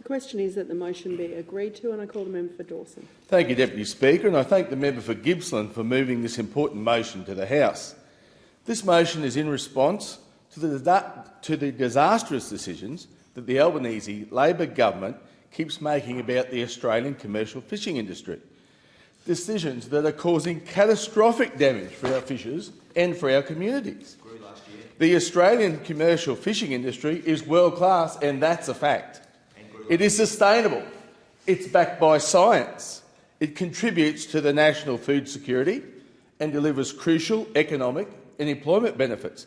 question is that the motion be agreed to, and I call the member for Dawson. Thank you, Deputy Speaker, and I thank the member for Gippsland for moving this important motion to the House. This motion is in response to the disastrous decisions that the Albanese Labor government keeps making about the Australian commercial fishing industry. Decisions that are causing catastrophic damage for our fishers and for our communities. The Australian commercial fishing industry is world-class, and that's a fact. It is sustainable. It's backed by science. It contributes to the national food security and delivers crucial economic and employment benefits,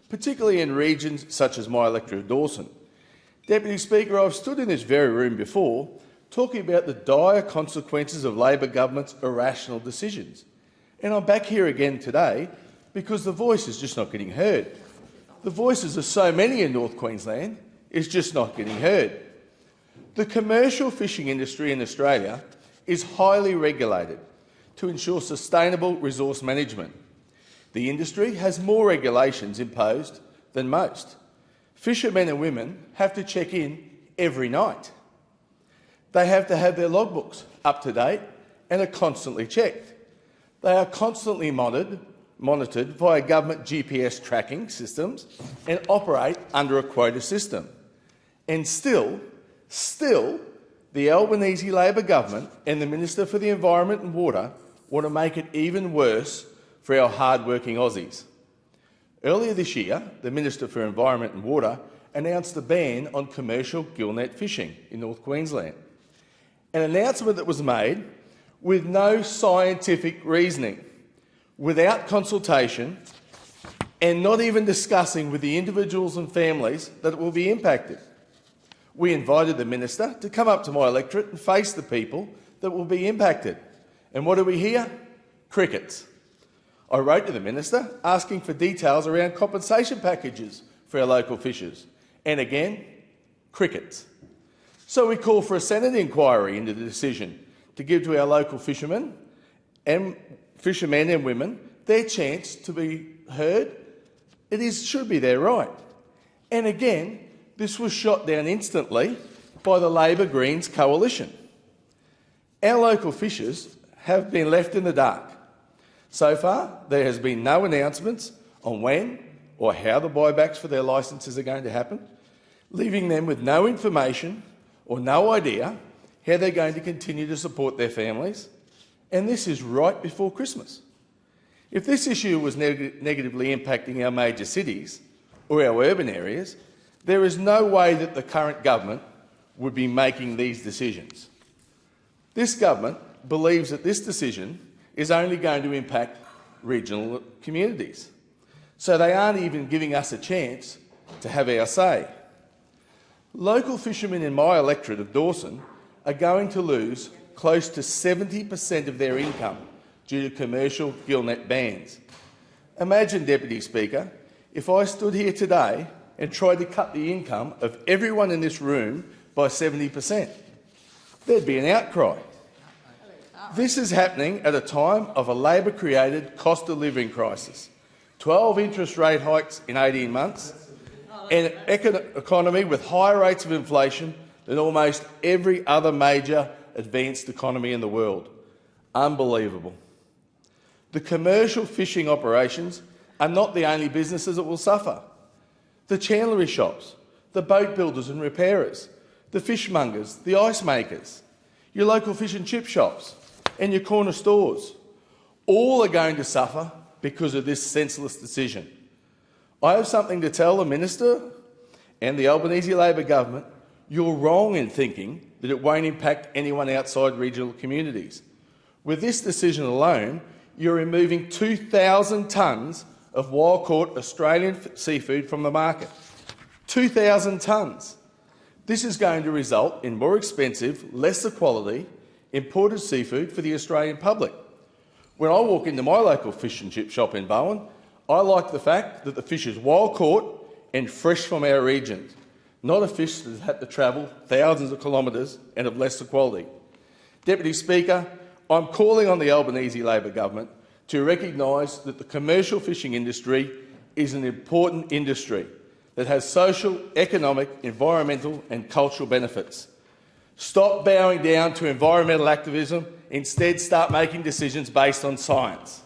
particularly in regions such as my electorate of Dawson. Deputy Speaker, I've stood in this very room before talking about the dire consequences of Labor government's irrational decisions. And I'm back here again today because the voice is just not getting heard. The voices of so many in North Queensland is just not getting heard. The commercial fishing industry in Australia is highly regulated to ensure sustainable resource management. The industry has more regulations imposed than most. Fishermen and women have to check in every night. They have to have their logbooks up to date and are constantly checked. They are constantly monitored via government GPS tracking systems and operate under a quota system. And still, the Albanese Labor government and the Minister for the Environment and Water want to make it even worse for our hard-working Aussies. Earlier this year, the Minister for Environment and Water announced a ban on commercial gillnet fishing in North Queensland, an announcement that was made with no scientific reasoning, without consultation, and not even discussing with the individuals and families that will be impacted. We invited the Minister to come up to my electorate and face the people that will be impacted. And what do we hear? Crickets. I wrote to the Minister asking for details around compensation packages for our local fishers. And again, crickets. So we call for a Senate inquiry into the decision to give to our local fishermen and women their chance to be heard. Should be their right. And again, this was shot down instantly by the Labor-Greens coalition. Our local fishers have been left in the dark. So far, there has been no announcements on when or how the buybacks for their licences are going to happen, leaving them with no information or no idea how they're going to continue to support their families. And this is right before Christmas. If this issue was negatively impacting our major cities or our urban areas, there is no way that the current government would be making these decisions. This government believes that this decision is only going to impact regional communities, so they aren't even giving us a chance to have our say. Local fishermen in my electorate of Dawson are going to lose close to 70% of their income due to commercial gillnet bans. Imagine, Deputy Speaker, if I stood here today and tried to cut the income of everyone in this room by 70%. There'd be an outcry. This is happening at a time of a Labor-created cost of living crisis, 12 interest rate hikes in 18 months, and an economy with higher rates of inflation than almost every other major advanced economy in the world. Unbelievable. The commercial fishing operations are not the only businesses that will suffer. The chandlery shops, the boat builders and repairers, the fishmongers, the ice makers, your local fish and chip shops and your corner stores, all are going to suffer because of this senseless decision. I have something to tell the Minister and the Albanese Labor government. You're wrong in thinking that it won't impact anyone outside regional communities. With this decision alone, you're removing 2,000 tonnes of wild-caught Australian seafood from the market. 2,000 tonnes. This is going to result in more expensive, lesser quality imported seafood for the Australian public. When I walk into my local fish and chip shop in Bowen, I like the fact that the fish is wild-caught and fresh from our region, not a fish that has had to travel thousands of kilometres and of lesser quality. Deputy Speaker, I'm calling on the Albanese Labor government to recognise that the commercial fishing industry is an important industry that has social, economic, environmental and cultural benefits. Stop bowing down to environmental activism. Instead, start making decisions based on science.